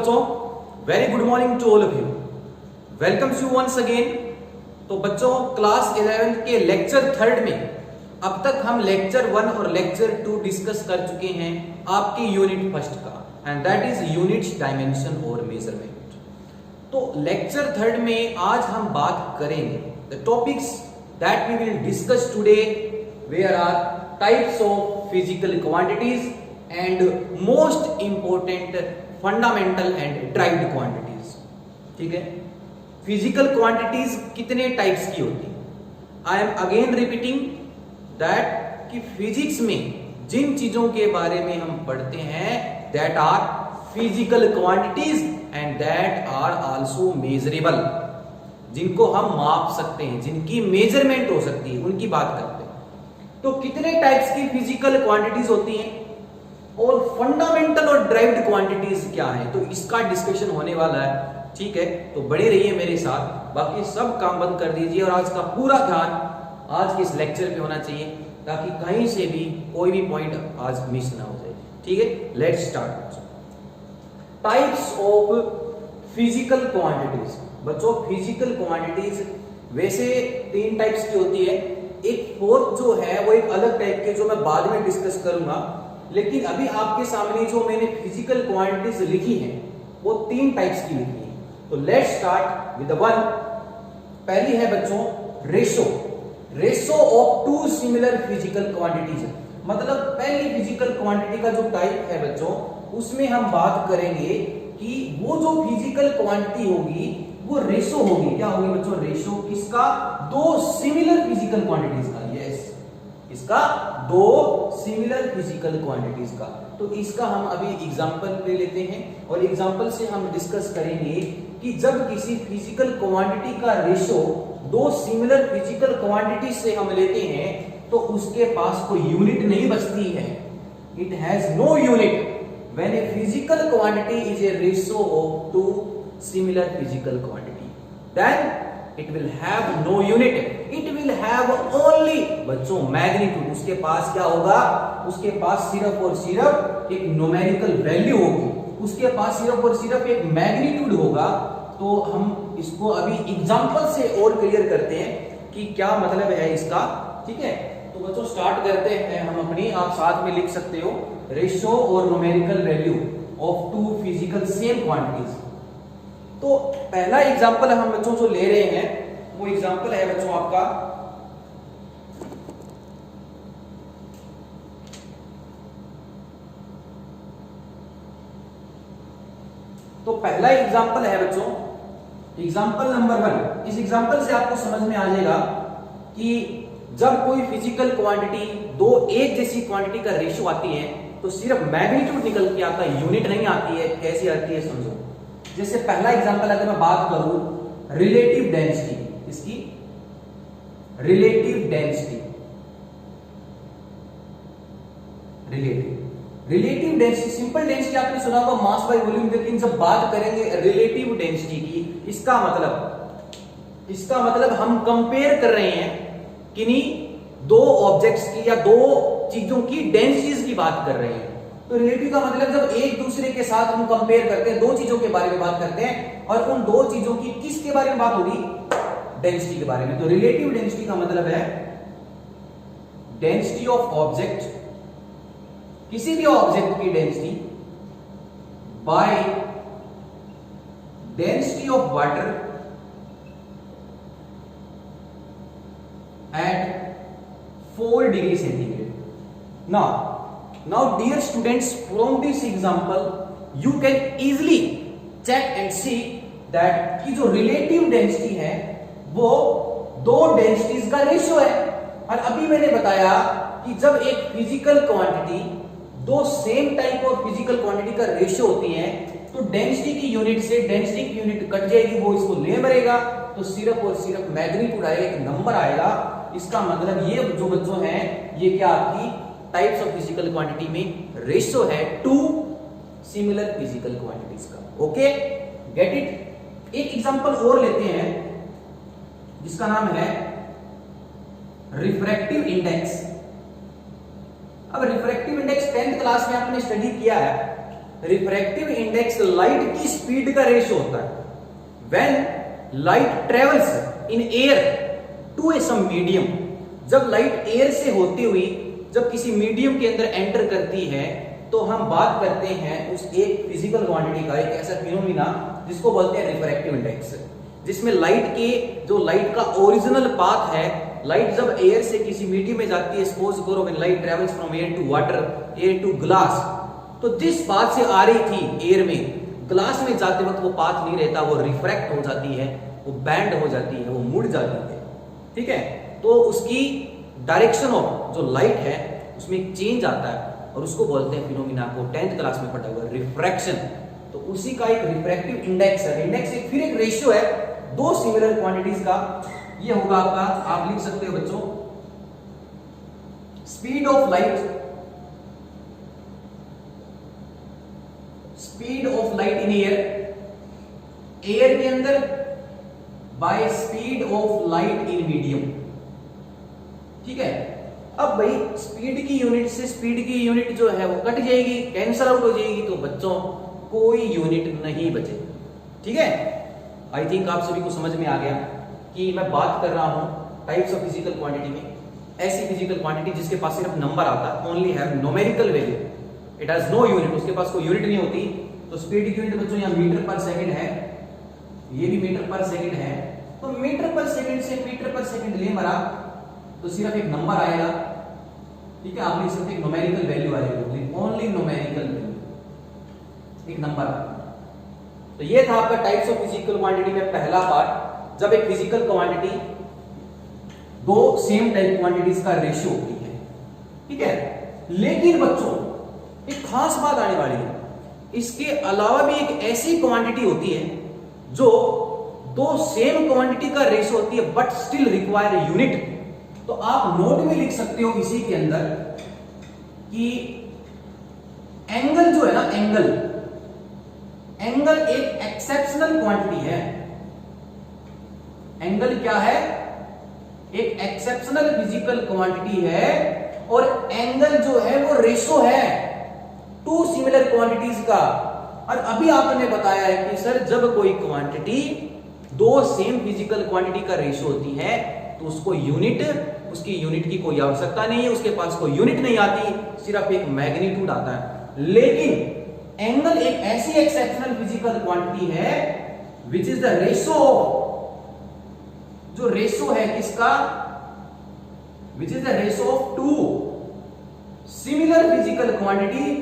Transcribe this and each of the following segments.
बच्चों, very good morning to all of you. Welcomes you once again. तो बच्चों, class 11th के lecture 3 में अब तक हम लेक्चर 1 और लेक्चर 2 डिस्कस कर चुके हैं आपकी यूनिट फर्स्ट का, and that is unit dimension और मेजरमेंट। तो लेक्चर 3 में आज हम बात करेंगे the topics that we will discuss today where are types of physical quantities and most important fundamental and derived quantities. ठीक है, फिजिकल क्वांटिटीज कितने टाइप्स की होती है? I am again repeating that कि फिजिक्स में जिन चीजों के बारे में हम पढ़ते हैं that are physical quantities and that are also measurable, जिनको हम माप सकते हैं, जिनकी मेजरमेंट हो सकती है, उनकी बात करते हैं। तो कितने टाइप्स की फिजिकल क्वांटिटीज होती हैं और फंडामेंटल और ड्राइव्ड क्वांटिटीज क्या है, तो इसका डिस्कशन होने वाला है। ठीक है, तो बने रहिए मेरे साथ, बाकी सब काम बंद कर दीजिए और आज का पूरा ध्यान आज के इस लेक्चर पे होना चाहिए ताकि कहीं से भी कोई भी पॉइंट आज मिस ना हो जाए। ठीक है, let's start. Types of physical quantities. बच्चों, फिजिकल क्वांटिटीज वैसे 3 टाइप्स की होती है। एक फोर्थ जो है वो एक अलग टाइप के, जो मैं बाद में डिस्कस करूंगा, लेकिन अभी आपके सामने जो मैंने फिजिकल क्वांटिटीज लिखी हैं वो 3 टाइप्स की लिखी है। तो let's start with the one. पहली है बच्चों ratio. Ratio of 2 similar physical quantities. मतलब पहली फिजिकल क्वांटिटी का जो टाइप है बच्चों, उसमें हम बात करेंगे कि वो जो फिजिकल क्वांटिटी होगी वो रेशो होगी। क्या होगी बच्चों? रेशो किसका? 2 सिमिलर फिजिकल क्वांटिटीज का। यस, इसका 2 सिमिलर फिजिकल क्वांटिटीज का। तो इसका हम अभी एग्जांपल ले लेते हैं और एग्जांपल से हम डिस्कस करेंगे कि जब किसी फिजिकल क्वांटिटी का रेशो 2 सिमिलर फिजिकल क्वांटिटी से हम लेते हैं तो उसके पास कोई यूनिट नहीं बचती है। It has no unit when a physical quantity is a ratio of 2 similar physical quantity, then it will have no unit, it will have only बच्चों मैग्नीट्यूड। उसके पास क्या होगा? उसके पास सिर्फ और सिर्फ एक न्यूमेरिकल वैल्यू होगी, उसके पास सिर्फ और सिर्फ एक मैग्नीट्यूड होगा। तो हम इसको अभी एग्जांपल से और क्लियर करते हैं कि क्या मतलब है इसका। ठीक है, तो बच्चों स्टार्ट करते हैं हम अपनी। आप साथ में लिख सकते हो रेशो और numerical value of 2 physical same quantities. तो पहला एग्जांपल हम बच्चों जो ले रहे हैं वो एग्जांपल है बच्चों आपका तो पहला एग्जांपल है बच्चों एग्जांपल नंबर 1। इस एग्जांपल से आपको समझ में आ जाएगा कि जब कोई फिजिकल क्वांटिटी 2 एक जैसी क्वांटिटी का रेशियो आती है तो सिर्फ मैग्नीट्यूड निकल के आता है, यूनिट नहीं आती है। कैसी आती है समझो। जैसे पहला एग्जांपल अगर मैं बात करूं रिलेटिव डेंसिटी, इसकी relative density, relative density, simple density आपने सुना होगा मास बाय वॉल्यूम, लेकिन जब बात करेंगे रिलेटिव डेंसिटी की, इसका मतलब हम कंपेयर कर रहे हैं किन्हीं 2 ऑब्जेक्ट्स की या 2 चीजों की डेंसिटीज की बात कर रहे हैं। तो रिलेटिव का मतलब जब एक दूसरे के साथ हम कंपेयर करते हैं, 2 चीजों के बारे में बात करते हैं और उन 2 चीजों की किसके बारे में बात होगी? डेंसिटी के बारे में। तो रिलेटिव डेंसिटी का मतलब है डेंसिटी ऑफ ऑब्जेक्ट, किसी भी ऑब्जेक्ट की density by density of water at 4 degree centigrade. Now dear students, from this example you can easily check and see that कि जो relative density है वो 2 densities का रेशियो है। और अभी मैंने बताया कि जब एक physical quantity 2 same type of physical quantity का रेशियो होती है तो डेंसिटी की यूनिट से डेंसिटी की यूनिट कट जाएगी, वो इसको ले मरेगा, तो सिर्फ और सिर्फ मैग्नीट्यूड आएगा, एक नंबर आएगा। इसका मतलब ये जो बच्चों हैं ये क्या आपकी टाइप्स ऑफ फिजिकल क्वांटिटी में रेशियो है 2 सिमिलर फिजिकल क्वांटिटीज का। Okay, get it. एक एग्जांपल और लेते हैं जिसका नाम है रिफ्रैक्टिव इंडेक्स। अब रिफ्रैक्टिव इंडेक्स 10th क्लास में आपने स्टडी किया है, रिफ्रैक्टिव इंडेक्स लाइट की स्पीड का रेशियो होता है when light travels in air to a some medium. जब लाइट एयर से होती हुई जब किसी मीडियम के अंदर एंटर करती है तो हम बात करते हैं उस एक फिजिकल क्वांटिटी का, एक ऐसा फिनोमिना जिसको बोलते हैं रिफ्रैक्टिव इंडेक्स, जिसमें लाइट का ओरिजिनल पाथ है, लाइट जब एयर से किसी मीडियम में जाती है, सपोज करो when light travels from air to water, air to glass, तो जिस पाथ से आ रही थी एयर में, ग्लास में जाते वक्त वो पाथ नहीं रहता, वो रिफ्रैक्ट हो जाती है, वो बैंड हो जाती है, वो मुड़ जाती है। ठीक है, तो उसकी डायरेक्शन ऑफ जो लाइट है उसमें एक चेंज आता है और उसको बोलते हैं फिनोमिना को 10th क्लास में पढ़ा हुआ रिफ्रैक्शन। तो उसी का एक रिफ्रैक्टिव इंडेक्स है। इंडेक्स एक फिर एक रेशियो है दो सिमिलर क्वांटिटीज का। ये होगा आपका, आप लिख सकते हो बच्चों, speed of light in air के अंदर by speed of light in medium. ठीक है, अब भाई स्पीड की यूनिट से स्पीड की यूनिट जो है वो कट जाएगी, कैंसल आउट हो जाएगी, तो बच्चों कोई यूनिट नहीं बचेगी। ठीक है, आई थिंक आप सभी को समझ में आ गया कि मैं बात कर रहा हूं टाइप्स ऑफ फिजिकल क्वांटिटी में। ऐसी फिजिकल क्वांटिटी जिसके पास सिर्फ नंबर आता है, only have numerical value, it has no unit, उसके पास कोई यूनिट नहीं होती। तो स्पीड की यूनिट बच्चों यहाँ मीटर पर सेकंड है, ये भी मीटर पर सेकंड है, तो मीटर पर सेकंड से मीटर पर सेकंड ले मरा तो सिर्फ एक नंबर आएगा। ठीक है, आप लिख सकते हैं न्यूमेरिकल वैल्यू आएगी, ओनली न्यूमेरिकल वैल्यू, एक नंबर आएगा। तो ये था आपका टाइप्स ऑफ फिजिकल क्वांटिटी में पहला पार्ट, जब एक फिजिकल क्वांटिटी दो सेम टाइप क्वांटिटीज का रेशियो होती है। ठीक है, लेकिन बच्चों एक खास बात आने वाली है, इसके अलावा भी एक ऐसी क्वांटिटी होती है जो दो सेम क्वांटिटी का रेशियो होती है बट स्टिल रिक्वायर यूनिट। तो आप नोट में लिख सकते हो इसी के अंदर कि एंगल जो है ना, एंगल एक एक्सेप्शनल क्वांटिटी है। एंगल क्या है? एक एक्सेप्शनल फिजिकल क्वांटिटी है, और एंगल जो है वो रेशो है टू सिमिलर क्वांटिटीज का। और अभी आपने बताया है कि सर जब कोई क्वांटिटी दो सेम फिजिकल क्वांटिटी का रेशो होती है तो उसको उसकी यूनिट की कोई आवश्यकता नहीं है, उसके पास कोई यूनिट नहीं आती, सिर्फ एक मैग्नीट्यूड आता है। लेकिन एंगल एक ऐसी एक्सेप्शनल फिजिकल क्वांटिटी है विच इज द रेशो, जो रेशो है किसका, which is the ratio of two similar physical quantity,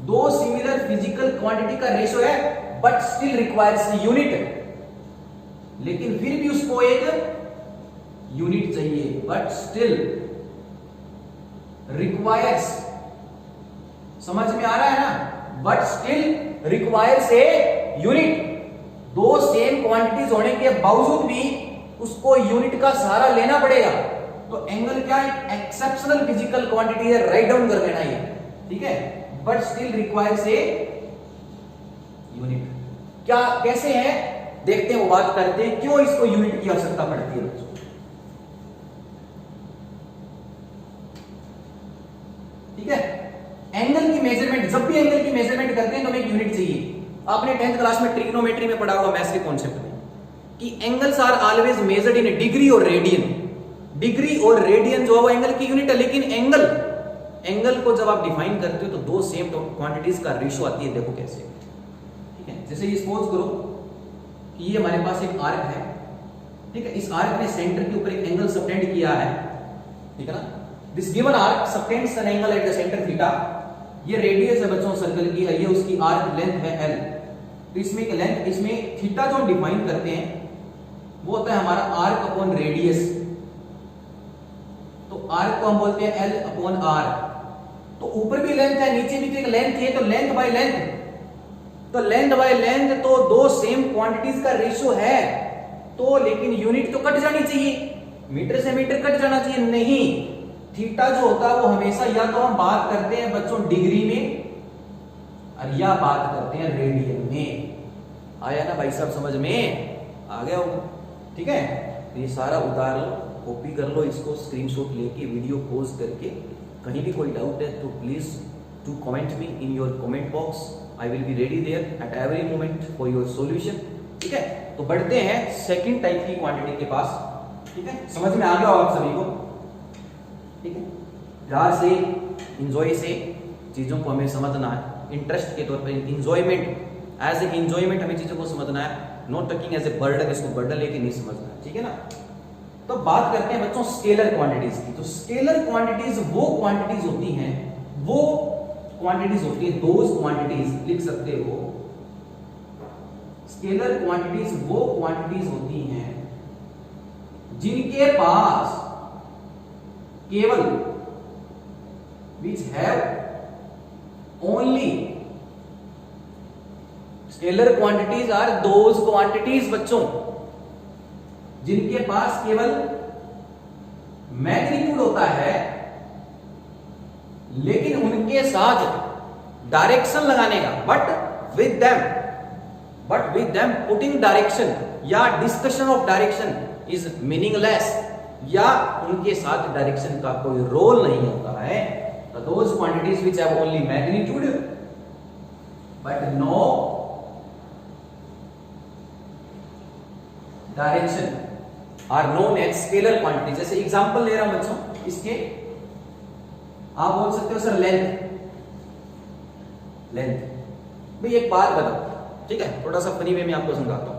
दो सिमिलर फिजिकल क्वांटिटी का रेशो है बट स्टिल रिक्वायर्स यूनिट। लेकिन फिर भी उसको एक यूनिट चाहिए, बट स्टिल रिक्वायर्स, समझ में आ रहा है ना, but still requires a unit. दो सेम क्वांटिटीज होने के बावजूद भी उसको यूनिट का सहारा लेना पड़ेगा। तो एंगल क्या है? एक्सेप्शनल फिजिकल क्वांटिटी है, राइट डाउन कर लेना ये, ठीक है, but still requires a unit. क्या कैसे है देखते हैं, वो बात करते हैं क्यों इसको यूनिट की आवश्यकता पड़ती है बच्चों। ठीक है, एंगल की मेजरमेंट, जब भी एंगल की मेजरमेंट करते हैं तो हमें एक यूनिट चाहिए। आपने 10th क्लास में ट्रिग्नोमेट्री में पढ़ा होगा, मैथ्स के कॉन्सेप्ट में, कि angles are always measured in degree और रेडियन। डिग्री और रेडियन जो है वो एंगल की यूनिट है, लेकिन एंगल को जब आप डिफाइन करते हो तो दो सेम क्वांटिटीज का रेशियो आती है। देखो कैसे, ठीक है, जैसे ये सपोज करो कि ये हमारे पास एक आर्क है, ठीक है, इस आर्क ने सेंटर के ऊपर एक एंगल सबटेंड किया है, ठीक है ना। This given arc subtends an angle at the centre theta. ये रेडियस है बच्चों सर्कल की, है ये उसकी आर्क लेंथ है l। तो इसमें एक लेंथ, इसमें थीटा जो डिफाइन करते हैं वो होता है हमारा आर्क अपॉन रेडियस। तो आर्क को हम बोलते हैं l अपॉन r। तो ऊपर भी लेंथ है, नीचे भी तो एक लेंथ है, तो लेंथ बाय लेंथ, तो लेंथ बाय लेंथ, तो दो सेम क्वांटिटीज का रेशियो है। तो लेकिन यूनिट तो कट जानी चाहिए, मीटर से मीटर कट जाना चाहिए, नहीं, थीटा जो होता है वो हमेशा या तो हम बात करते हैं बच्चों डिग्री में, और या बात करते हैं रेडियन में। आया ना भाई साहब, समझ में आ गया होगा, ठीक है। तो ये सारा उतार लो, कॉपी कर लो, इसको स्क्रीनशॉट लेके वीडियो पॉज करके, कहीं भी कोई डाउट है तो please to comment me in your comment box. I will be ready there at every moment for your solution. ठीक है, तो बढ़ते हैं सेकंड टाइप की क्वांटिटी के पास. ठीक है, समझ में आ गया हो आप सभी को. ठीक है, प्यार से, इंजॉय से चीजों को हमें समझना है. इंटरेस्ट के तौर पर, इंजॉयमेंट, एज ए इंजॉयमेंट हमें चीजों को समझना है. Not talking as a burden, इसको बर्डन लेके नहीं समझना है. ठीक है ना. तो बात करते हैं बच्चों स्केलर क्वांटिटीज की. तो स्केलर क्वांटिटीज वो क्वांटिटीज होती हैं, वो क्वांटिटीज होती है, दोज क्वांटिटीज लिख सकते हो. स्केलर क्वांटिटीज वो क्वांटिटीज होती हैं जिनके पास केवल which have only, scalar quantities are those quantities बच्चों जिनके पास केवल मैग्नीट्यूड होता है, लेकिन उनके साथ डायरेक्शन लगाने का, but with them putting direction या discussion of direction is meaningless, या उनके साथ डायरेक्शन का कोई रोल नहीं होता है. Those quantities which have only magnitude but no direction are known as scalar quantities. जैसे एग्जांपल ले रहा हूं बच्चों इसके, आप बोल सकते हो सर लेंथ. भाई एक बात बताओ, ठीक है, थोड़ा सा फनी वे में आपको समझाता हूं.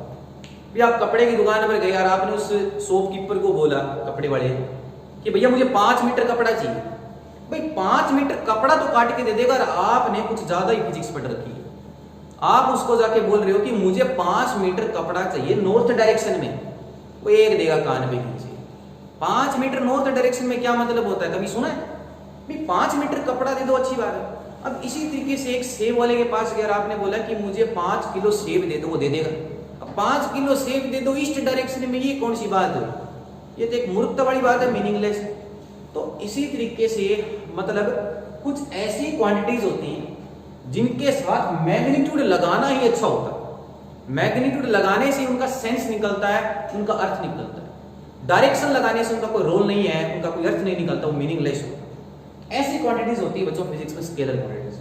भी आप कपड़े की दुकान पर गए और आपने उस शॉपकीपर को बोला, कपड़े वाले, कि भैया मुझे 5 मीटर कपड़ा चाहिए. भाई 5 मीटर कपड़ा तो काट के दे देगा, और आपने कुछ ज्यादा ही फिजिक्स पढ़ रखी है. आप उसको जाके बोल रहे हो कि मुझे 5 मीटर कपड़ा चाहिए नॉर्थ डायरेक्शन में, वो एक देगा कान पे खींचे. 5 मीटर नॉर्थ डायरेक्शन में क्या मतलब होता है, कभी सुना है? भाई 5 मीटर कपड़ा दे दो, अच्छी बात है. अब इसी तरीके से एक सेब वाले के पास अगर आपने बोला कि मुझे 5 किलो सेब दे दो, वो दे देगा. अब 5 किलो सेब दे दो ईस्ट डायरेक्शन में, ये कौन सी बात है? ये तो एक मूर्खता वाली बात है, मीनिंगलेस. तो इसी तरीके से मतलब कुछ ऐसी क्वांटिटीज होती हैं जिनके साथ मैग्नीट्यूड लगाना ही अच्छा होता है. मैग्नीट्यूड लगाने से उनका सेंस निकलता है, उनका अर्थ निकलता है. डायरेक्शन लगाने से उनका कोई रोल नहीं है, उनका कोई अर्थ नहीं निकलता, वो मीनिंगलेस होता है. ऐसी क्वांटिटीज होती है बच्चों फिजिक्स में स्केलर क्वांटिटीज.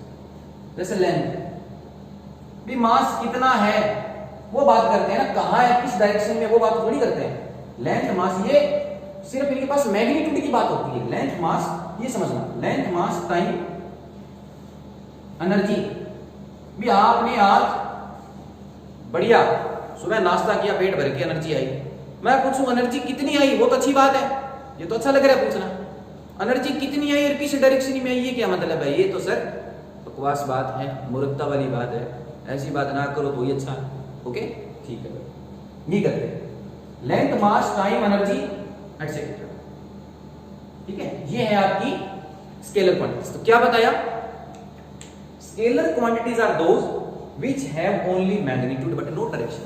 जैसे लेंथ, भी मास कितना है वो बात करते हैं ना, कहां है, किस डायरेक्शन में, वो बात थोड़ी करते हैं. लेंथ, मास, ये सिर्फ इनके पास मैग्नीट्यूड की बात होती है. लेंथ, मास, ये समझना, लेंथ, मास, टाइम, एनर्जी. भी आपने आज बढ़िया सुबह नाश्ता किया, पेट भर के एनर्जी आई. मैं पूछूं एनर्जी कितनी आई, वो तो अच्छी बात है, ये तो अच्छा लग रहा है पूछना. एनर्जी कितनी आई और किस डायरेक्शन में आई, ये क्या मतलब है? ये तो सर बकवास बात है, मूर्खता वाली बात है. ऐसी बात ना करो तो ही अच्छा है. ओके, ठीक है, नहीं करते. Length, mass, time, energy etcetera. ठीक है, ये है आपकी स्केलर क्वांटिटीज. तो क्या बताया? Scalar quantities are those which have only magnitude but no direction.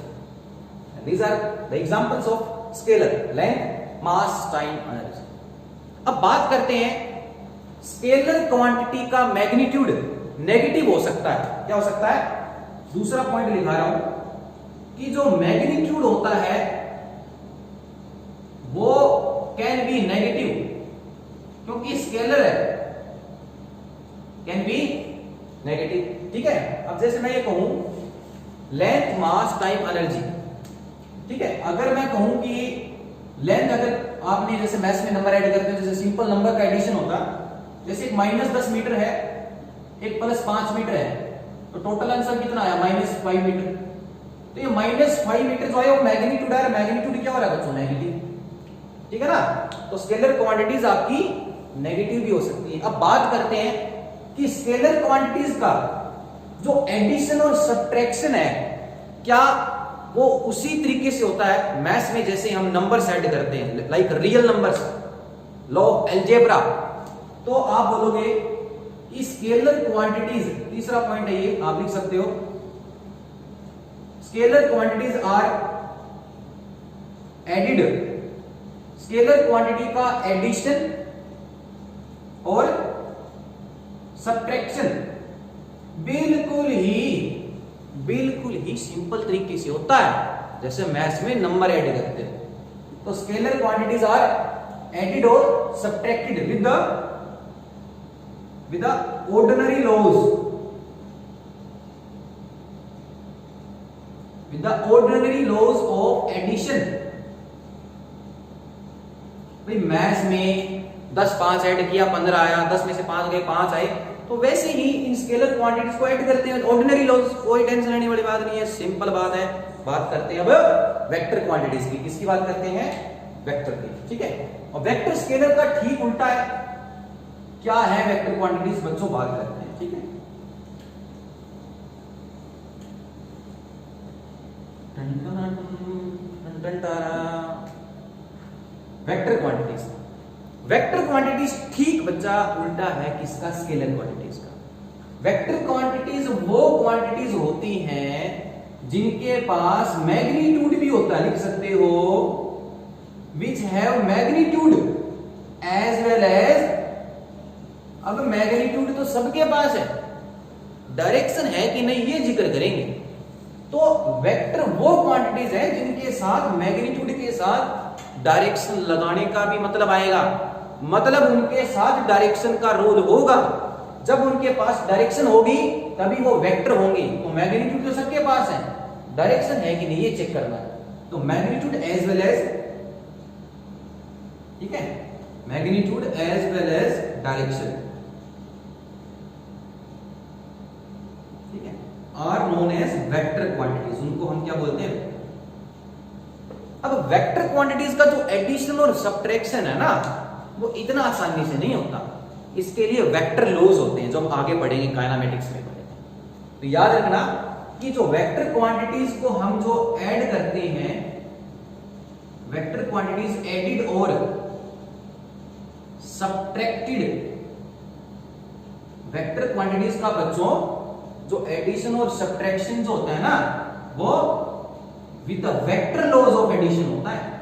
These are the examples of scalar: length, mass, time, energy. अब बात करते हैं स्केलर क्वांटिटी का मैग्नीट्यूड नेगेटिव हो सकता है. क्या हो सकता है? दूसरा पॉइंट लिखा रहा हूं कि जो मैग्नीट्यूड होता है वो कैन बी नेगेटिव, क्योंकि स्केलर है, कैन बी नेगेटिव. ठीक है. अब जैसे मैं ये कहूं लेंथ, मास, टाइम, एनर्जी. ठीक है, अगर मैं कहूं कि लेंथ, अगर आपने जैसे मैथ्स में नंबर ऐड करते हो, जैसे सिंपल नंबर का एडिशन होता, जैसे एक -10 मीटर है, एक +5 मीटर है, तो टोटल आंसर कितना आया? -5 मीटर. तो ये -5 मीटर जो है वो मैग्नीट्यूड है. मैग्नीट्यूड क्या हो रहा है बच्चों? नेगेटिव. ठीक है ना. तो स्केलर क्वांटिटीज आपकी नेगेटिव भी हो सकती है. अब बात करते हैं कि स्केलर क्वांटिटीज का जो एडिशन और सब्ट्रैक्शन है, क्या वो उसी तरीके से होता है मैथ्स में जैसे हम नंबर्स ऐड करते हैं, like real numbers, law of algebra? तो आप बोलोगे कि स्केलर क्वांटिटीज, तीसरा पॉइंट है ये, आप लिख सकते हो, scalar quantities are added. Scalar quantity का एडिशन और सब्ट्रैक्शन बिल्कुल ही सिंपल तरीके से होता है जैसे मैथ्स में नंबर ऐड करते हैं. तो स्केलर क्वांटिटीज आर एडिड और subtracted with the with the ordinary laws, with the ordinary laws of addition। भाई मैथ्स में 10 5 ऐड किया 15 आया, 10 में से 5 गए 5 आए, तो वैसे ही इन स्केलर क्वांटिटीज को ऐड करते हैं। ऑर्डिनरी लॉज, कोई टेंशन लेने वाली बात नहीं है, सिंपल बात है। बात करते हैं अब वेक्टर क्वांटिटीज की। किसकी बात करते हैं? वेक्टर की, ठीक है। और वेक्टर स्केलर का ठीक उल्टा है। क्या है वेक्टर क्वांटिटीज बच्चों? बात करते हैं, ठीक है। वेक्टर क्वांटिटीज, वेक्टर क्वांटिटीज ठीक बच्चा उल्टा है किसका? स्केलर क्वांटिटीज का। वेक्टर क्वांटिटीज वो क्वांटिटीज होती हैं जिनके पास मैग्नीट्यूड भी होता है, लिख सकते हो, which have magnitude as well as. अब मैग्नीट्यूड तो सबके पास है, डायरेक्शन है कि नहीं ये जिक्र करेंगे। तो वेक्टर वो क्वांटिटीज है जिनके साथ मैग्नीट्यूड के साथ डायरेक्शन लगाने का भी मतलब आएगा, मतलब उनके साथ डायरेक्शन का रोल होगा। जब उनके पास डायरेक्शन होगी तभी वो वेक्टर होंगे। तो मैग्नीट्यूड तो सबके पास है, डायरेक्शन है कि नहीं ये चेक करना है। तो मैग्नीट्यूड एज वेल एज, ठीक है, magnitude as well as direction, ठीक है, are known as vector quantities. उनको हम क्या बोलते हैं? अब वेक्टर क्वांटिटीज का जो एडिशन और सब्ट्रैक्शन है ना, वो इतना आसानी से नहीं होता। इसके लिए वेक्टर लॉज होते हैं जो हम आगे पढ़ेंगे, काइनेमेटिक्स में पढ़ेंगे। तो याद रखना कि जो वेक्टर क्वांटिटीज को हम जो ऐड करते हैं, वेक्टर क्वांटिटीज एडिड और सब्ट्रैक्टेड, वेक्टर क्वांटिटीज का बच्चों जो एडिशन और सब्ट्रैक्शन जो होता है ना, वो with the vector laws of addition होता है।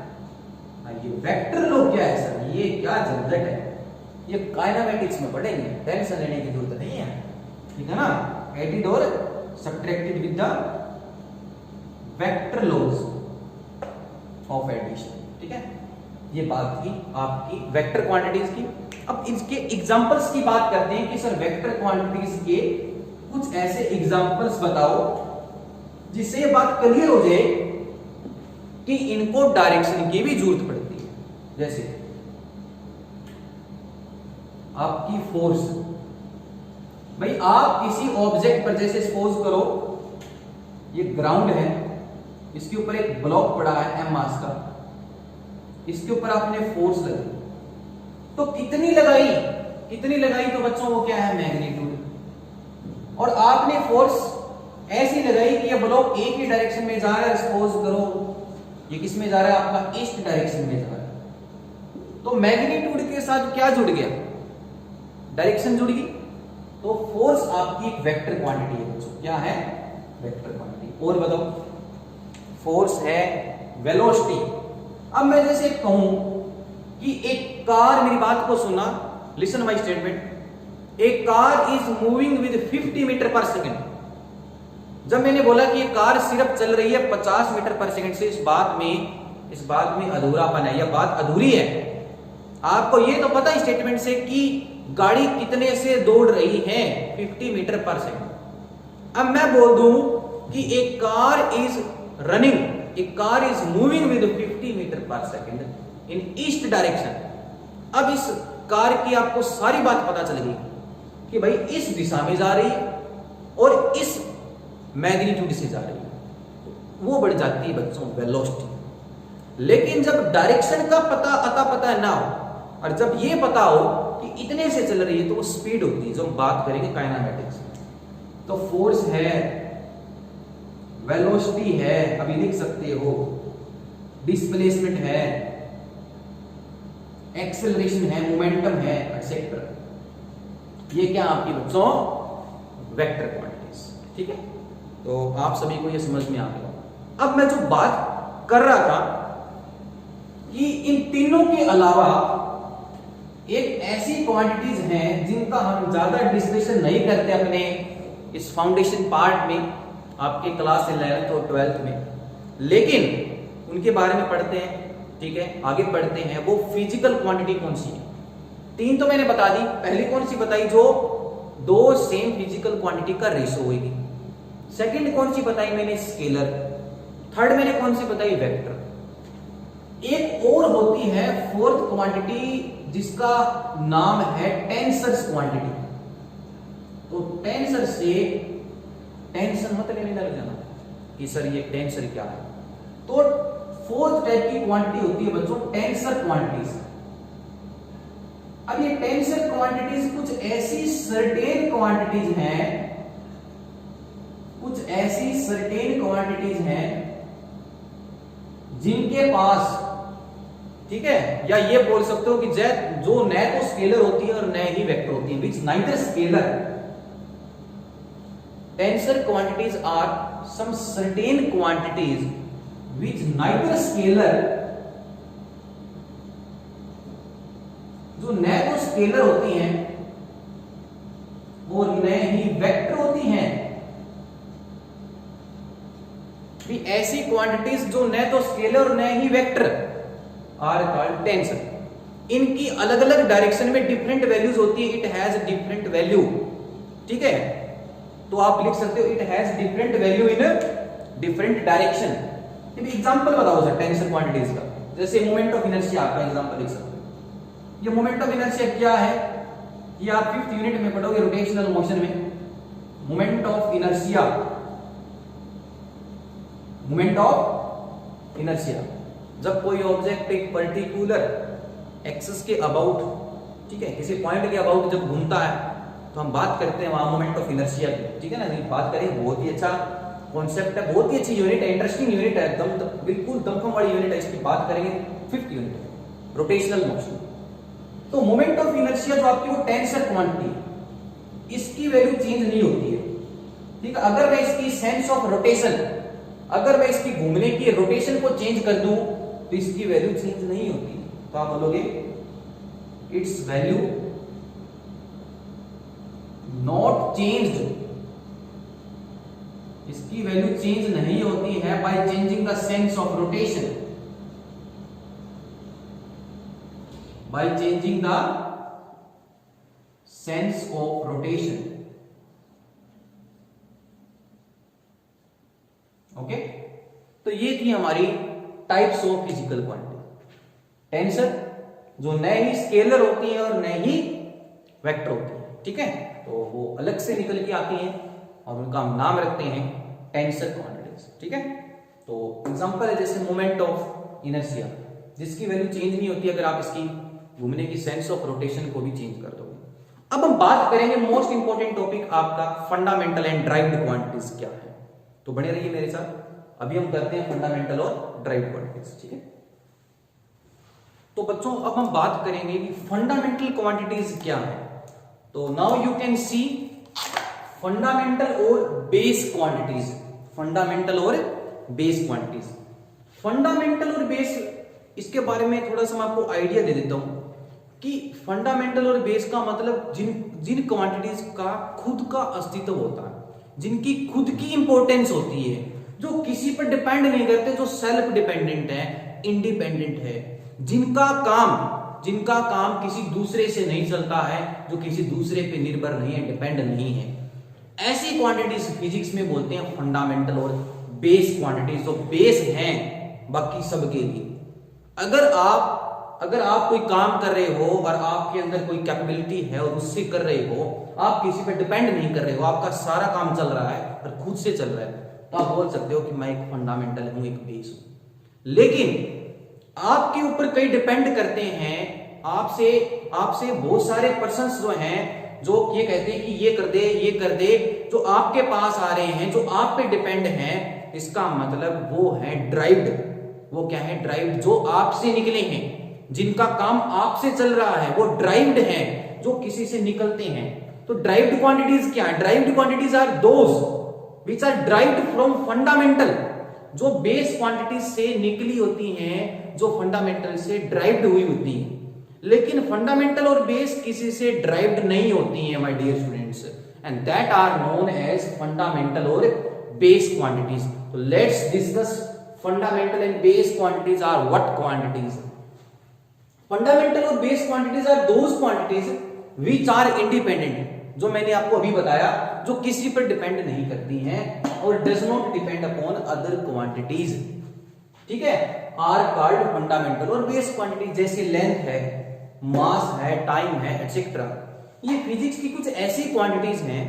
ये वेक्टर लॉ क्या है सर? ये क्या झंझट है, ये काइनेमेटिक्स में पढ़ेंगे, टेंशन लेने की जरूरत नहीं है, ठीक है ना। एडिड और subtracted with the vector laws of addition, ठीक है। ये बात थी आपकी वेक्टर क्वांटिटीज की। अब इसके एग्जांपल्स की बात करते हैं कि सर वेक्टर क्वांटिटीज के कुछ ऐसे एग्जांपल्स बताओ जिससे ये बात क्लियर हो जाए कि इनको डायरेक्शन की भी जरूरत पड़ती है। जैसे आपकी फोर्स, भाई आप किसी ऑब्जेक्ट पर, जैसे सपोज करो ये ग्राउंड है, इसके ऊपर एक ब्लॉक पड़ा है m मास का, इसके ऊपर आपने फोर्स लगाई, तो कितनी लगाई, कितनी लगाई, तो बच्चों वो क्या है? मैग्नीट्यूड। और आपने फोर्स ऐसी लगाई कि ये ब्लॉक एक ही डायरेक्शन में जा रहा है, सपोज करो ये किस में जा रहा है? आपका ईस्ट डायरेक्शन में जा रहा है। तो मैग्नीट्यूड के साथ क्या जुड़ गया? डायरेक्शन जुड़ गई। तो फोर्स आपकी एक वेक्टर क्वांटिटी है बच्चों। क्या है? Vector quantity. और बताओ, फोर्स है वेलोसिटी। अब मैं जैसे कहूं कि एक कार, मेरी बात को सुना, listen my statement, a car is moving with 50 metre per second. जब मैंने बोला कि ये कार सिर्फ चल रही है 50 मीटर पर सेकेंड से, इस बात में अधूरापन है, यह बात अधूरी है। आपको ये तो पता है स्टेटमेंट से कि गाड़ी कितने से दौड़ रही है? 50 मीटर पर सेकेंड। अब मैं बोल दूं कि एक car is running, a car is moving with 50 metre per second in east direction. अब इस कार की आपको सारी बात पता चल गई कि भाई इस दिशा में जा रही है और इस मैग्नीट्यूड से जा रही है, वो बढ़ जाती है बच्चों वेलोसिटी। लेकिन जब डायरेक्शन का पता ना हो, और जब ये पता हो कि इतने से चल रही है, तो वो स्पीड होती है, जो हम बात करेंगे काइनेमेटिक्स में। तो फोर्स है, वेलोसिटी है, अभी लिख सकते हो, डिस्प्लेसमेंट है, एक्सेलरेशन है, मोमेंटम है, एक्सेट्रा। ये क्या आपकी बच्चों? वेक्टर क्वांटिटीज, ठीक है। तो आप सभी को ये समझ में आ गया। अब मैं जो बात कर रहा था कि इन तीनों के अलावा एक ऐसी क्वांटिटीज हैं जिनका हम ज्यादा डिस्कशन नहीं करते अपने इस फाउंडेशन पार्ट में, आपके क्लास 11th और 12th में, लेकिन उनके बारे में पढ़ते हैं, ठीक है, आगे पढ़ते हैं। वो फिजिकल क्वांटिटी कौन सी है? तीन तो मैंने बता दी। पहली कौन सी बताई, जो दो सेम फिजिकल क्वांटिटी का रेशो होगी। सेकंड कौन सी बताई मैंने, स्केलर। थर्ड मैंने कौन सी बताई, वेक्टर। एक और होती है फोर्थ क्वांटिटी जिसका नाम है टेंसर्स क्वांटिटी। तो टेंसर से टेंशन मत लेने लग जाना कि सर ये टेंसर क्या है। तो फोर्थ टाइप की क्वांटिटी होती है बच्चों टेंसर क्वांटिटीज। अब ये टेंसर क्वांटिटीज कुछ ऐसी सर्टेन क्वांटिटीज हैं, कुछ ऐसी सर्टेन क्वांटिटीज हैं जिनके पास, ठीक है, या ये बोल सकते हो कि जो न तो स्केलर होती है और न ही वेक्टर होती है, which neither scalar. Tensor quantities are some certain quantities which neither scalar, जो न तो स्केलर होती हैं और न ही वेक्टर होती हैं। भी ऐसी क्वांटिटीज जो न तो स्केलर और न ही वेक्टर आर कॉल्ड टेंसर। इनकी अलग अलग डायरेक्शन में डिफरेंट वैल्यूज होती है। इट हैज डिफरेंट वैल्यू, ठीक है। तो आप लिख सकते हो it has different value in different direction. Example बताओ सर टेंसर क्वांटिटीज का, जैसे मोमेंट ऑफ इनर्शिया आपका एग्जांपल लिख सकते हो। ये मोमेंट ऑफ इनर्शिया क्या है, ये आप 5th यूनिट में पढ़ोगे रोटेशनल मोशन में। Moment of inertia, moment of inertia, जब कोई ऑब्जेक्ट एक पर्टिकुलर एक्सिस के अबाउट, ठीक है, किसी पॉइंट के अबाउट जब घूमता है तो हम बात करते हैं वहां मोमेंट ऑफ इनर्शिया की, ठीक है ना। बात करें, बहुत ही अच्छा कॉन्सेप्ट है, बहुत ही अच्छी यूनिट है, इंटरेस्टिंग यूनिट है, एकदम बिल्कुल दमखम वाली यूनिट है। इसकी बात करेंगे 5th यूनिट रोटेशनल मोशन। तो मोमेंट ऑफ इनर्शिया जो आपकी वो टेंसर क्वांटिटी, इसकी वैल्यू चेंज नहीं होती है, ठीक है। अगर मैं इसकी सेंस ऑफ रोटेशन, अगर मैं इसकी घूमने की रोटेशन को चेंज कर दूं तो इसकी वैल्यू चेंज नहीं होती। तो आप बोलोगे इट्स वैल्यू नॉट चेंज्ड, इसकी वैल्यू चेंज नहीं होती है by changing the sense of rotation, by changing the sense of rotation. Okay, तो ये थी हमारी types of physical quantity. Tensor जो न ही स्केलर होती है और न ही वेक्टर होती है, ठीक है। तो वो अलग से निकल के आती हैं और उनका हम नाम रखते हैं टेंसर क्वांटिटीज, ठीक है। तो एग्जांपल है जैसे मोमेंट ऑफ इनर्शिया, जिसकी वैल्यू चेंज नहीं होती अगर आप इसकी घूमने की सेंस ऑफ रोटेशन को भी चेंज कर दोगे। अब हम बात करेंगे मोस्ट इंपॉर्टेंट टॉपिक आपका फंडामेंटल एंड ड्राइव्ड क्वांटिटीज क्या है। तो बने रहिए मेरे साथ। अभी हम करते हैं फंडामेंटल और ड्राइव्ड क्वांटिटीज, ठीक है। तो बच्चों अब हम बात करेंगे कि फंडामेंटल क्वांटिटीज क्या है। तो now you can C fundamental और बेस क्वांटिटीज, फंडामेंटल और बेस क्वांटिटीज। फंडामेंटल और बेस, इसके बारे में थोड़ा सा मैं आपको आइडिया दे देता हूं कि फंडामेंटल और बेस का मतलब जिन क्वांटिटीज का खुद का अस्तित्व होता है, जिनकी खुद की इंपॉर्टेंस होती है, जो किसी पर डिपेंड नहीं करते, जो सेल्फ डिपेंडेंट है, इंडिपेंडेंट है, जिनका काम किसी दूसरे से नहीं चलता है, जो किसी दूसरे पे निर्भर नहीं है, डिपेंड नहीं है, ऐसी क्वांटिटीज फिजिक्स में बोलते हैं फंडामेंटल और बेस क्वांटिटीज। तो बेस हैं बाकी सबके लिए। अगर आप कोई काम कर रहे हो और आपके अंदर कोई कैपेबिलिटी है और उससे कर रहे हो, आप किसी पे डिपेंड नहीं कर रहे हो, आपका सारा काम चल रहा है और खुद से चल रहा है, तो आप बोल सकते हो कि मैं एक फंडामेंटल हूं, एक बेस हूं। लेकिन आपके ऊपर कई डिपेंड करते हैं, आपसे बहुत सारे पर्संस जो हैं जो ये कहते हैं कि ये कर दे, जो आपके पास आ रहे हैं, जो आप पे डिपेंड हैं, इसका मतलब वो है ड्राइव्ड। वो क्या है? ड्राइव्ड। जो आपसे निकले हैं, जिनका काम आपसे चल रहा है, वो ड्राइव्ड हैं, जो किसी से निकलते हैं। तो ड्राइव्ड क्वांटिटीज क्या है? Derived quantities are those which are derived from fundamental, जो बेस क्वांटिटीज से निकली होती हैं, जो फंडामेंटल से ड्राइव्ड हुई होती हैं। लेकिन फंडामेंटल और बेस किसी से ड्राइव्ड नहीं होती हैं my dear students, and that are known as fundamental और बेस क्वांटिटीज। तो let's discuss fundamental and base quantities are what quantities. Fundamental और base quantities are those quantities which are independent, जो मैंने आपको अभी बताया, जो किसी पर डिपेंड नहीं करती हैं और does not depend upon other quantities, ठीक है, आर कॉल्ड फंडामेंटल और बेस क्वांटिटी, जैसे लेंथ है, मास है, टाइम है, एटसेट्रा। ये फिजिक्स की कुछ ऐसी क्वांटिटीज हैं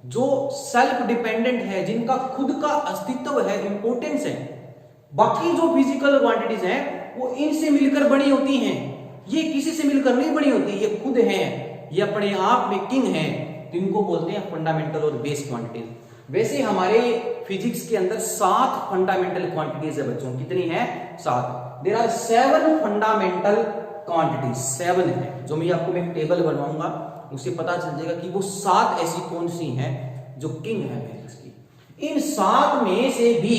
जो सेल्फ डिपेंडेंट है, जिनका खुद का अस्तित्व है, इंपॉर्टेंस है। बाकी जो फिजिकल क्वांटिटीज हैं वो इनसे मिलकर बनी होती हैं, ये किसी से मिलकर नहीं बनी होती, ये खुद हैं, ये अपने आप में किंग हैं, तो इनको बोलते हैं फंडामेंटल और बेस क्वांटिटीज। वैसे हमारे फिजिक्स के अंदर 7 फंडामेंटल क्वांटिटीज है बच्चों, कितनी है? 7। देयर आर 7 फंडामेंटल क्वांटिटीज, 7 है, जो मैं आपको एक टेबल बनवाऊंगा, उसे पता चल जाएगा कि वो 7 ऐसी कौन सी हैं जो किंग है फिजिक्स की। इन 7 में से भी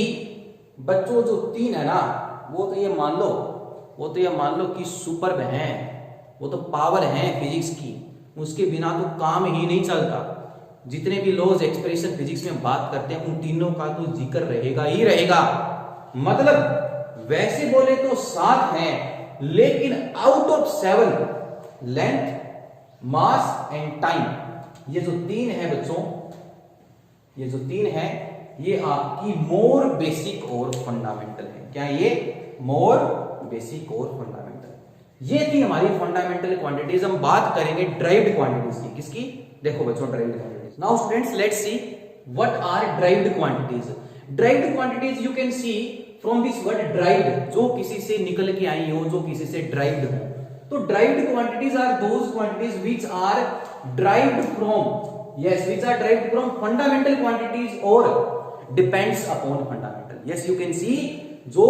बच्चों जो 3 है ना, वो तो ये मान लो कि सुपर हैं, वो तो पावर है फिजिक्स की, उसके बिना तो काम ही नहीं चलता। जितने भी लॉज एक्सप्रेशन फिजिक्स में बात करते हैं, उन तीनों का तो जिक्र रहेगा ही रहेगा। मतलब वैसे बोले तो 7 हैं, लेकिन out of 7 length, mass and time, ये जो 3 है बच्चों, ये जो 3 है, ये आपकी मोर बेसिक और फंडामेंटल है। क्या ये? मोर बेसिक और फंडामेंटल। ये थी हमारी फंडामेंटल क्वांटिटीज। हम बात करेंगे ड्राइव्ड क्वांटिटीज की। किसकी? देखो बच्चों, derived quantities. Now students, let's see what are derived quantities. Derived quantities you can see from this word derived, जो किसी से निकल के आई हो, जो किसी से ड्राइव्ड हो। तो derived quantities are those quantities which are derived from, yes, which are derived from fundamental quantities और depends upon fundamental. Yes, you can see, जो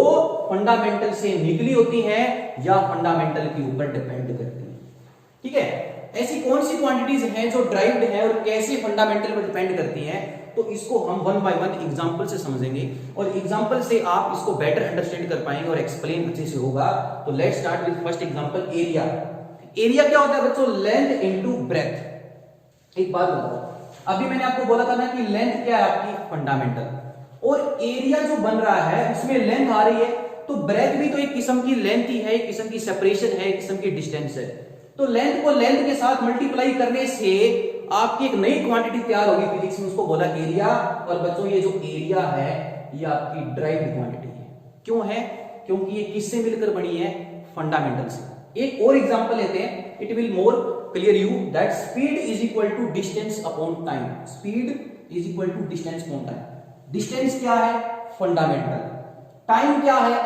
फंडामेंटल से निकली होती है या फंडामेंटल के ऊपर डिपेंड करती है। ठीक है, ऐसी कौन सी क्वांटिटीज हैं जो ड्राइव्ड है और कैसे फंडामेंटल पर डिपेंड करती हैं, तो इसको हम 1 बाय 1 एग्जांपल से समझेंगे और एग्जांपल से आप इसको बेटर अंडरस्टैंड कर पाएंगे और एक्सप्लेन अच्छे से होगा। तो let's start with first example, area. Area क्या होता है बच्चों? Length into breadth. एक बात बताओ, अभी मैंने आपको बोला था ना कि लेंथ क्या है आपकी? फंडामेंटल, और एरिया जो बन रहा है उसमें लेंथ आ रही है, तो ब्रेथ भी तो एक किस्म की लेंथ ही है, एक किस्म की सेपरेशन है, एक किस्म की डिस्टेंस है। तो लेंथ को लेंथ के साथ मल्टीप्लाई करने से आपकी एक नई क्वांटिटी तैयार होगी फिजिक्स में, उसको बोला एरिया। और बच्चों ये जो एरिया है ये आपकी ड्राइव्ड क्वांटिटी है। क्यों है? क्योंकि ये किससे मिलकर बनी है? फंडामेंटल से। एक और एग्जांपल लेते हैं, it will more clear you that speed is equal to distance upon time. Speed is equal to distance upon time. Distance क्या है? फंडामेंटल। टाइम क्या है?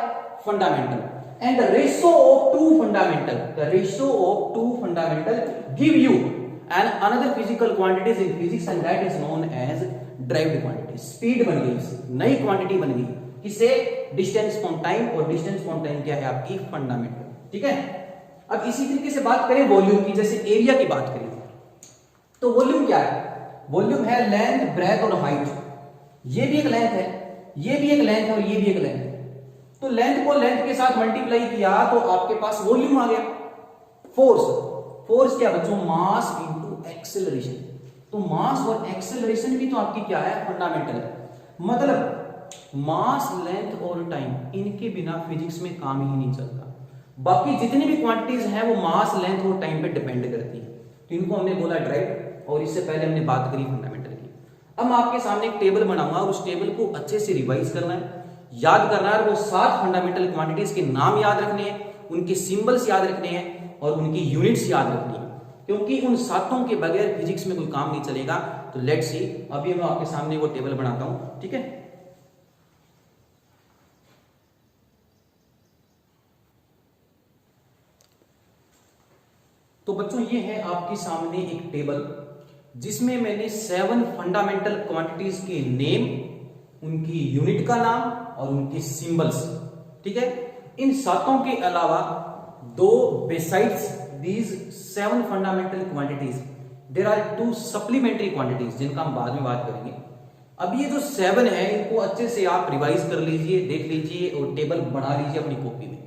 Fundamental. And the ratio of two fundamental, the ratio of two fundamental give you another physical quantities in physics and that is known as derived quantity. Speed बन गई, नई quantity बन गई, किससे? डिस्टेंस फ्रॉम टाइम, और distance from time क्या है आपकी? फंडामेंटल। ठीक है, अब इसी तरीके से बात करें वॉल्यूम की, जैसे एरिया की बात करें, तो वॉल्यूम क्या है? वॉल्यूम है लेंथ, ब्रेथ और हाइट। ये भी एक लेंथ है, ये भी एक लेंथ है और ये भी एक लेंथ है। तो लेंथ को लेंथ के साथ मल्टीप्लाई किया तो आपके पास वॉल्यूम आ गया। फोर्स, फोर्स क्या बच्चों? Mass into acceleration. तो मास और एक्सेलरेशन भी तो आपकी क्या है? फंडामेंटल है। मतलब मास, लेंथ और टाइम, इनके बिना फिजिक्स में काम ही नहीं चलता। बाकी जितनी भी क्वांटिटीज हैं वो मास, लेंथ और टाइम पे डिपेंड करती है। तो इनको हमने बोला ड्राइव, और इससे पहले हमने बात करी फंडामेंटल की। अब मैं आपके सामने एक टेबल बनाऊंगा, उस टेबल को अच्छे से रिवाइज करना है, याद करना है। वो 7 फंडामेंटल क्वांटिटीज के नाम याद रखने हैं, उनके सिंबल्स याद रखने हैं और उनकी यूनिट्स याद रखनी है, क्योंकि उन 7 के बगैर फिजिक्स में कोई काम नहीं चलेगा। तो लेट्स सी, अभी मैं आपके सामने वो टेबल बनाता हूं। ठीक है, तो बच्चों ये है आपके सामने एक टेबल जिसमें मैंने 7 फंडामेंटल क्वांटिटीज के नेम, उनकी यूनिट का नाम और उनके सिंबल्स। ठीक है, इन 7 के अलावा 2 besides these 7 fundamental quantities there are 2 supplementary quantities, जिनका हम बाद में बात करेंगे। अब ये जो 7 है इनको अच्छे से आप रिवाइज कर लीजिए, देख लीजिए और टेबल बना लीजिए अपनी कॉपी में।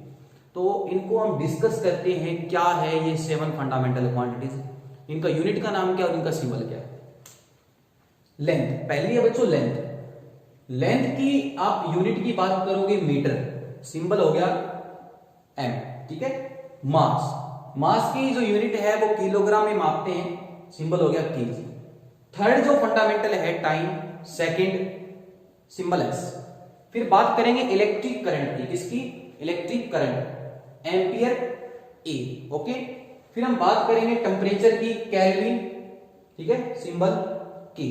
तो इनको हम डिस्कस करते हैं, क्या है ये 7 फंडामेंटल क्वांटिटीज, इनका यूनिट का नाम क्या और इनका सिंबल क्या है। लेंथ, पहली है बच्चों लेंथ। लेंथ की आप यूनिट की बात करोगे मीटर, सिंबल हो गया एम। ठीक है, मास की जो यूनिट है वो किलोग्राम में मापते हैं, सिंबल हो गया केजी। थर्ड जो फंडामेंटल है टाइम, सेकंड सिंबल एस। फिर बात करेंगे इलेक्ट्रिक करंट की, किसकी? इलेक्ट्रिक करंट, एम्पियर ए। ओके, फिर हम बात करेंगे टेम्परेचर की, केल्विन, ठीक है, सिंबल के।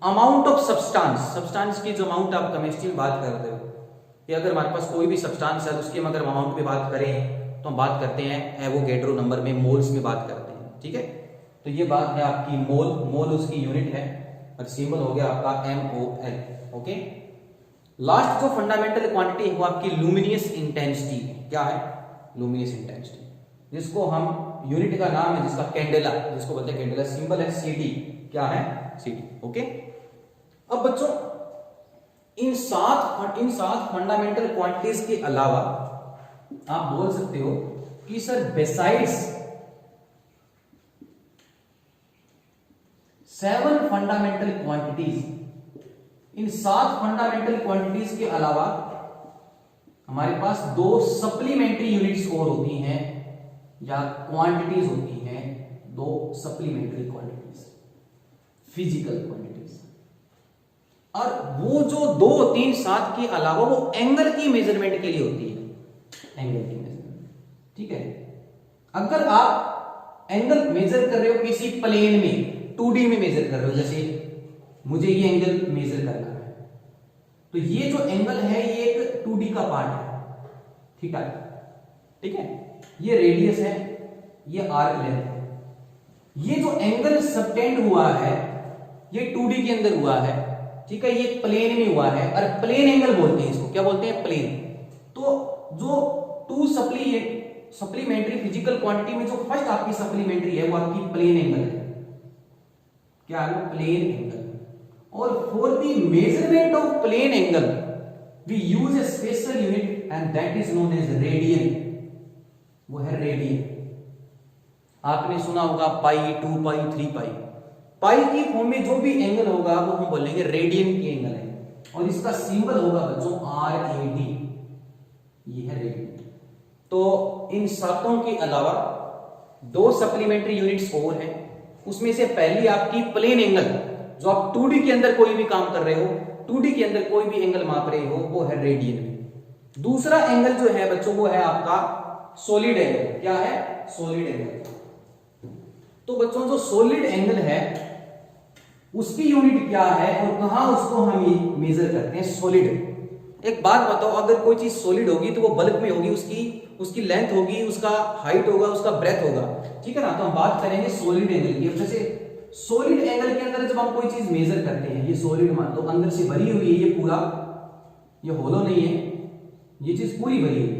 अमाउंट ऑफ सब्सटेंस की जो अमाउंट आप केमिस्ट्री में बात कर रहे हो कि अगर हमारे पास कोई भी सब्सटेंस है तो उसकी हम अगर अमाउंट पे बात करें तो हम बात करते हैं एवोगैड्रो नंबर में, मोल्स में बात करते हैं, ठीक है। तो ये बात है आपकी मोल उसकी यूनिट है और सिंबल हो गया आपका MOL। ओके, लास्ट जो फंडामेंटल क्वांटिटी है वो आपकी लुमिनियस इंटेंसिटी। क्या है? लुमिनियस इंटेंसिटी, जिसको हम यूनिट का नाम है जिसका कैंडेला, जिसको बोलते हैं कैंडेला, सिंबल है CD। क्या है? CD। ओके, अब बच्चों इन सात फंडामेंटल क्वांटिटीज के अलावा आप बोल सकते हो कि सर बिसाइड्स 7 फंडामेंटल क्वांटिटीज, इन 7 फंडामेंटल क्वांटिटीज के अलावा हमारे पास 2 सप्लीमेंट्री यूनिट्स और होती हैं या क्वांटिटीज होती हैं, 2 सप्लीमेंट्री क्वांटिटीज, फिजिकल क्वांटिटीज। और वो जो 2 3 7 के अलावा वो एंगल की मेजरमेंट के लिए होती है, एंगल की मेजरमेंट, ठीक है। अगर आप एंगल मेजर कर रहे हो किसी प्लेन में, 2D में मेजर कर रहे हो, जैसे मुझे ये एंगल मेजर करना है, तो ये जो एंगल है ये एक 2D का पार्ट है, थीटा, ठीक है। ये रेडियस है, ये आर्क लेंथ है। ये जो एंगल सबटेंड हुआ है ये 2D के अंदर हुआ है, ठीक है, ये प्लेन में हुआ है और प्लेन एंगल बोलते हैं इसको। क्या बोलते हैं? प्लेन। तो जो 2 सप्लीमेंट्री फिजिकल क्वांटिटी में जो फर्स्ट आपकी सप्लीमेंट्री है वो आपकी प्लेन एंगल है। क्या है? Plane angle. और for the measurement of plane angle we use a special unit and that is known as radian. वो है रेडियन। आपने सुना होगा पाई, 2 पाई, 3 पाई। पाई की फॉर्म में जो भी एंगल होगा वो हम बोलेंगे रेडियन की एंगल है, और इसका सिंबल होगा बच्चों RAD। ये है रेडियन। तो इन सातों के अलावा 2 सप्लीमेंट्री यूनिट्स और हैं, उसमें से पहली आपकी प्लेन एंगल, जो आप 2D के अंदर कोई भी काम कर रहे हो, 2D के अंदर कोई भी एंगल माप रहे हो, वो है रेडियन में। दूसरा एंगल जो है बच्चों वो है आपका सॉलिड एंगल। क्या है? Solid angle. तो बच्चों जो सॉलिड एंगल है उसकी यूनिट क्या है और कहां उसको हम मेजर करते हैं? सॉलिड। एक बात बताओ, अगर कोई चीज सॉलिड होगी तो वो बल्क में होगी, उसकी लेंथ होगी, उसका हाइट होगा, उसका ब्रेथ होगा, ठीक है ना। तो हम बात करेंगे सॉलिड एंगल की। जैसे सॉलिड एंगल के अंदर जब हम कोई चीज मेजर करते हैं, ये सॉलिड मान लो अंदर से भरी हुई है, ये पूरा, ये होलो नहीं है, ये चीज पूरी भरी हुई है,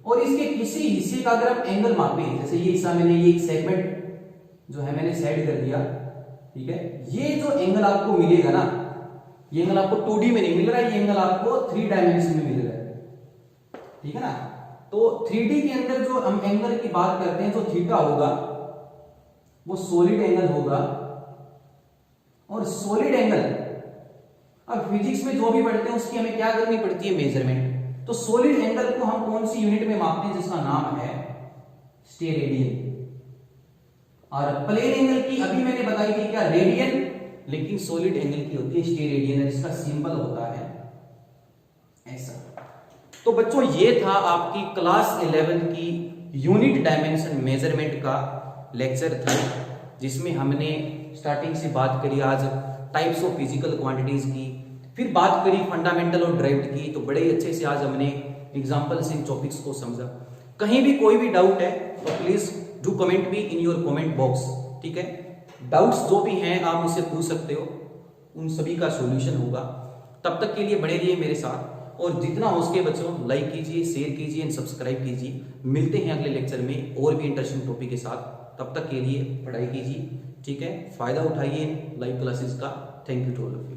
और इसके किसी हिस्से का अगर हम एंगल मापें, जैसे ये हिस्सा मैंने, ये एक सेगमेंट जो है मैंने सेट कर दिया, ठीक है। ये जो एंगल आपको मिलेगा ना, ये एंगल आपको 2D में नहीं मिल रहा है, ये एंगल आपको 3 डायमेंशन में मिल रहा है, ठीक है ना। तो 3D के अंदर जो हम एंगल की बात करते हैं, जो थीटा होगा वो सॉलिड एंगल होगा। और सॉलिड एंगल, अब फिजिक्स में जो भी पढ़ते हैं उसकी हमें क्या करनी पड़ती है? मेजरमेंट। तो सॉलिड एंगल को हम कौन सी यूनिट में मापते हैं? जिसका नाम है स्टेरेडियन। और प्लेन एंगल की अभी मैंने बताई थी क्या? रेडियन। लेकिन सॉलिड एंगल की होती है स्टेरेडियन, जिसका सिंबल होता है ऐसा। तो बच्चों ये था आपकी क्लास 11 की यूनिट डायमेंशन मेजरमेंट का लेक्चर था, जिसमें हमने स्टार्टिंग से बात करी आज टाइप्स ऑफ फिजिकल क्वांटिटीज की, फिर बात करी फंडामेंटल और ड्राइव्ड की। तो बड़े अच्छे से आज हमने एग्जांपल से इन टॉपिक्स को समझा। कहीं भी कोई भी डाउट है तो please do comment me in your comment box, ठीक है। डाउट्स जो भी हैं आप मुझसे पूछ सकते हो, उन सभी का सॉल्यूशन होगा। तब तक के लिए बने रहिए मेरे साथ, और जितना हो सके बच्चों लाइक कीजिए, शेयर कीजिए एंड सब्सक्राइब कीजिए। मिलते हैं अगले लेक्चर में और भी इंटरेस्टिंग टॉपिक के साथ। तब तक के लिए पढ़ाई कीजिए, ठीक है, फायदा उठाइए लाइव क्लासेस का। Thank you to all of you.